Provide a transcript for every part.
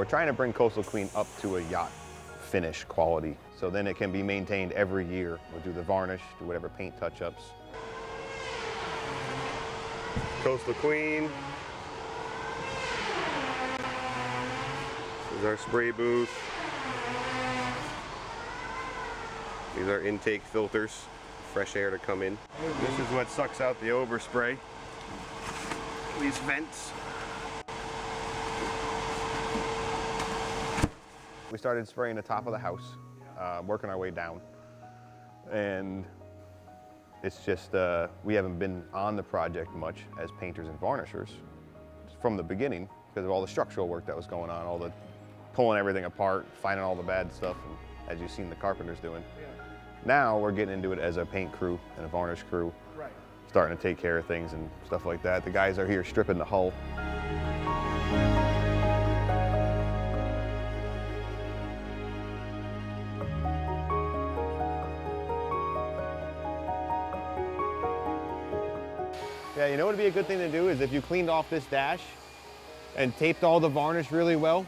trying to bring Coastal Queen up to a yacht finish quality. So then it can be maintained every year. We'll do the varnish, do whatever paint touch-ups. Coastal Queen. This is our spray booth. These are intake filters, fresh air to come in. This is what sucks out the overspray. These vents. We started spraying the top of the house, working our way down. And it's just, we haven't been on the project much as painters and varnishers from the beginning because of all the structural work that was going on, all the pulling everything apart, finding all the bad stuff, and as you've seen the carpenters doing. Now we're getting into it as a paint crew and a varnish crew, starting to take care of things and stuff like that. The guys are here stripping the hull. Yeah, you know what would be a good thing to do is if you cleaned off this dash and taped all the varnish really well,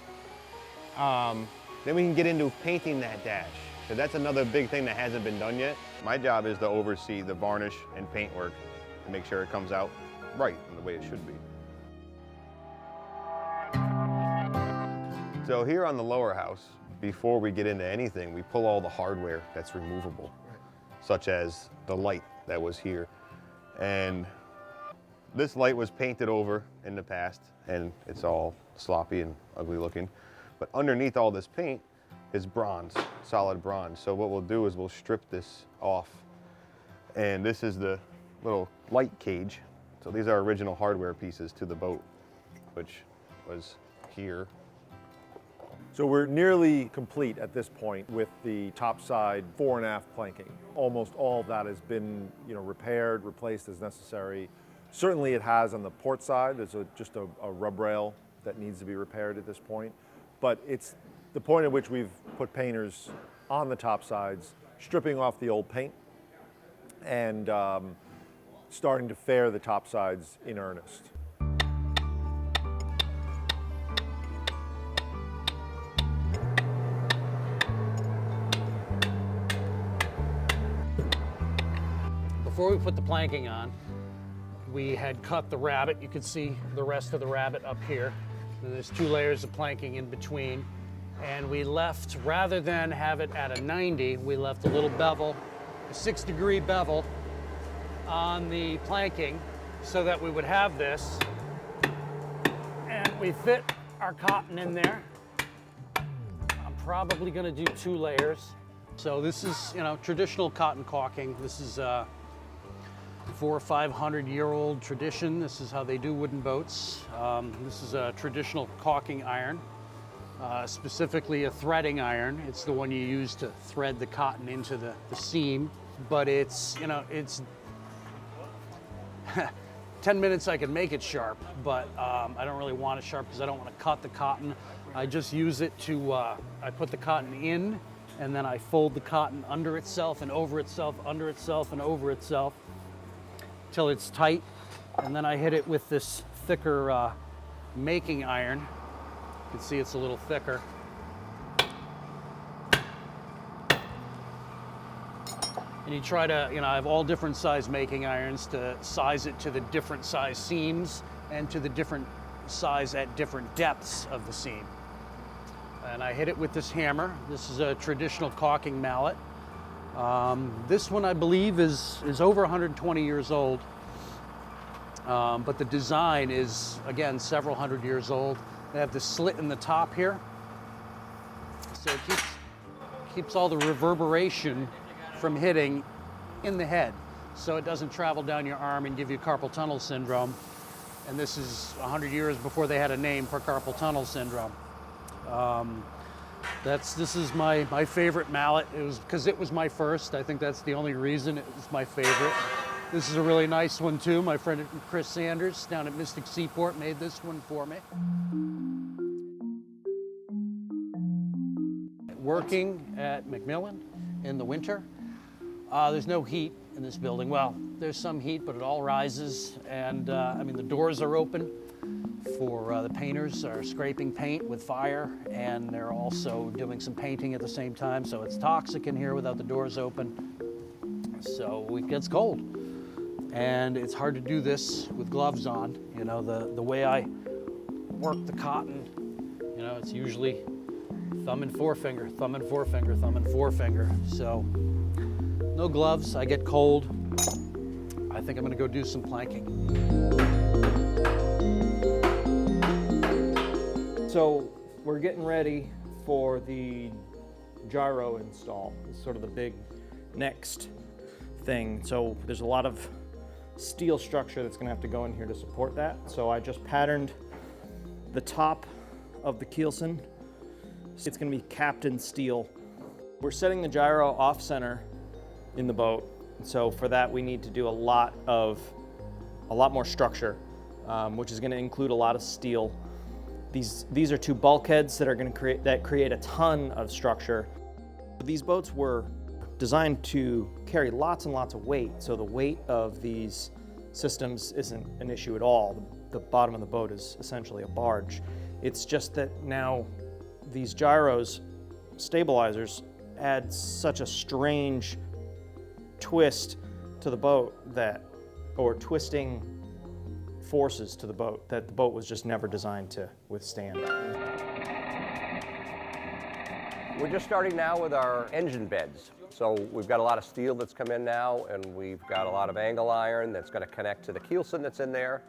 then we can get into painting that dash. So that's another big thing that hasn't been done yet. My job is to oversee the varnish and paint work to make sure it comes out right in the way it should be. So here on the lower house, before we get into anything, we pull all the hardware that's removable, such as the light that was here. And this light was painted over in the past, and it's all sloppy and ugly looking. But underneath all this paint is bronze, solid bronze. So what we'll do is we'll strip this off. And this is the little light cage. So these are original hardware pieces to the boat, which was here. So we're nearly complete at this point with the topside fore and aft planking. Almost all of that has been, repaired, replaced as necessary. Certainly it has on the port side. There's just a rub rail that needs to be repaired at this point. But it's the point at which we've put painters on the top sides, stripping off the old paint and starting to fare the top sides in earnest. Before we put the planking on, we had cut the rabbet. You can see the rest of the rabbet up here. And there's 2 layers of planking in between. And we left, rather than have it at a 90, we left a little bevel, a 6-degree bevel on the planking so that we would have this. And we fit our cotton in there. I'm probably gonna do 2 layers. So this is, traditional cotton caulking. This is 400 or 500-year-old tradition. This is how they do wooden boats. This is a traditional caulking iron, specifically a threading iron. It's the one you use to thread the cotton into the seam. But it's 10 minutes I can make it sharp, but I don't really want it sharp because I don't want to cut the cotton. I just use it to, I put the cotton in, and then I fold the cotton under itself and over itself, under itself and over itself, till it's tight, and then I hit it with this thicker making iron. You can see it's a little thicker. And you try to, I have all different size making irons to size it to the different size seams and to the different size at different depths of the seam. And I hit it with this hammer. This is a traditional caulking mallet. This one, I believe, is over 120 years old, but the design is, again, several hundred years old. They have the slit in the top here, so it keeps all the reverberation from hitting in the head, so it doesn't travel down your arm and give you carpal tunnel syndrome. And this is 100 years before they had a name for carpal tunnel syndrome. This is my favorite mallet. It was because it was my first. I think that's the only reason it was my favorite. This is a really nice one too. My friend Chris Sanders down at Mystic Seaport made this one for me. Working at Macmillan in the winter, there's no heat in this building. Well, there's some heat, but it all rises, and the doors are open. for the painters are scraping paint with fire, and they're also doing some painting at the same time, so it's toxic in here without the doors open. So it gets cold, and it's hard to do this with gloves on. You know, the way I work the cotton, you know, it's usually thumb and forefinger, thumb and forefinger, thumb and forefinger. So no gloves, I get cold. I think I'm gonna go do some planking. So we're getting ready for the gyro install. It's sort of the big next thing. So there's a lot of steel structure that's gonna have to go in here to support that. So I just patterned the top of the keelson. It's gonna be capped in steel. We're setting the gyro off center in the boat. So for that, we need to do a lot more structure, which is gonna include a lot of steel. These are two bulkheads that are gonna create a ton of structure. These boats were designed to carry lots and lots of weight, so the weight of these systems isn't an issue at all. The bottom of the boat is essentially a barge. It's just that now these gyros, stabilizers, add such a strange twist to the boat or twisting forces to the boat that the boat was just never designed to withstand. We're just starting now with our engine beds. So we've got a lot of steel that's come in now, and we've got a lot of angle iron that's going to connect to the keelson that's in there.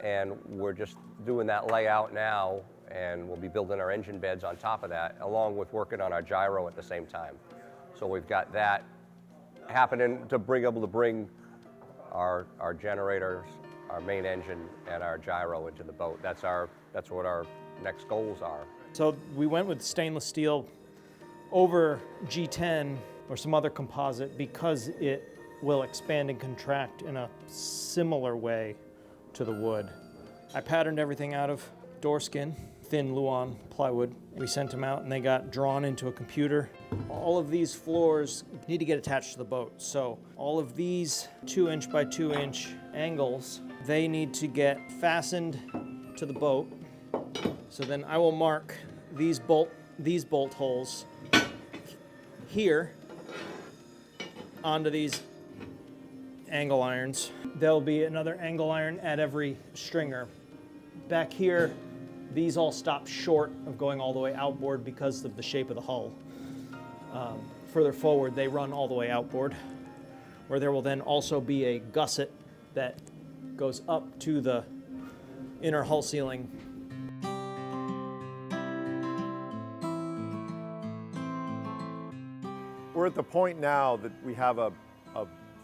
And we're just doing that layout now, and we'll be building our engine beds on top of that, along with working on our gyro at the same time. So we've got that happening to be able to bring our generators, our main engine, and our gyro into the boat. That's what our next goals are. So we went with stainless steel over G10 or some other composite because it will expand and contract in a similar way to the wood. I patterned everything out of door skin, thin Luan plywood. We sent them out and they got drawn into a computer. All of these floors need to get attached to the boat. So all of these 2-inch by 2-inch angles, they need to get fastened to the boat. So then I will mark these bolt holes here onto these angle irons. There'll be another angle iron at every stringer. Back here, these all stop short of going all the way outboard because of the shape of the hull. Further forward, they run all the way outboard, where there will then also be a gusset that goes up to the inner hull ceiling. We're at the point now that we have a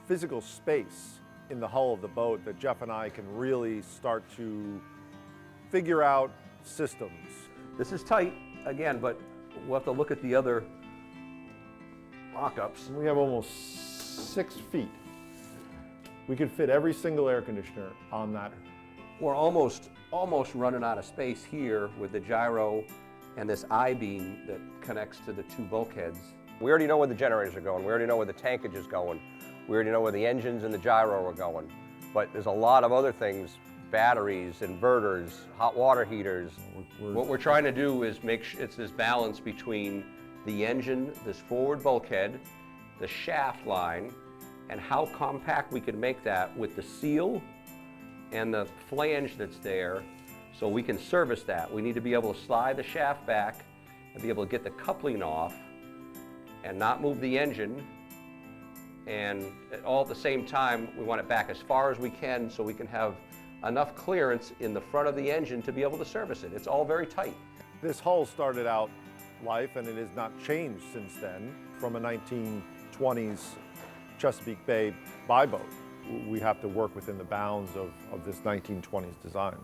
physical space in the hull of the boat that Jeff and I can really start to figure out systems. This is tight, again, but we'll have to look at the other mock-ups. We have almost 6 feet. We could fit every single air conditioner on that. We're almost running out of space here with the gyro and this I-beam that connects to the two bulkheads. We already know where the generators are going. We already know where the tankage is going. We already know where the engines and the gyro are going. But there's a lot of other things, batteries, inverters, hot water heaters. What we're trying to do is make sure it's this balance between the engine, this forward bulkhead, the shaft line, and how compact we can make that with the seal and the flange that's there so we can service that. We need to be able to slide the shaft back and be able to get the coupling off and not move the engine, and all at the same time we want it back as far as we can so we can have enough clearance in the front of the engine to be able to service it. It's all very tight. This hull started out life, and it has not changed since then, from a 1920s Chesapeake Bay buy boat. We have to work within the bounds of this 1920s design.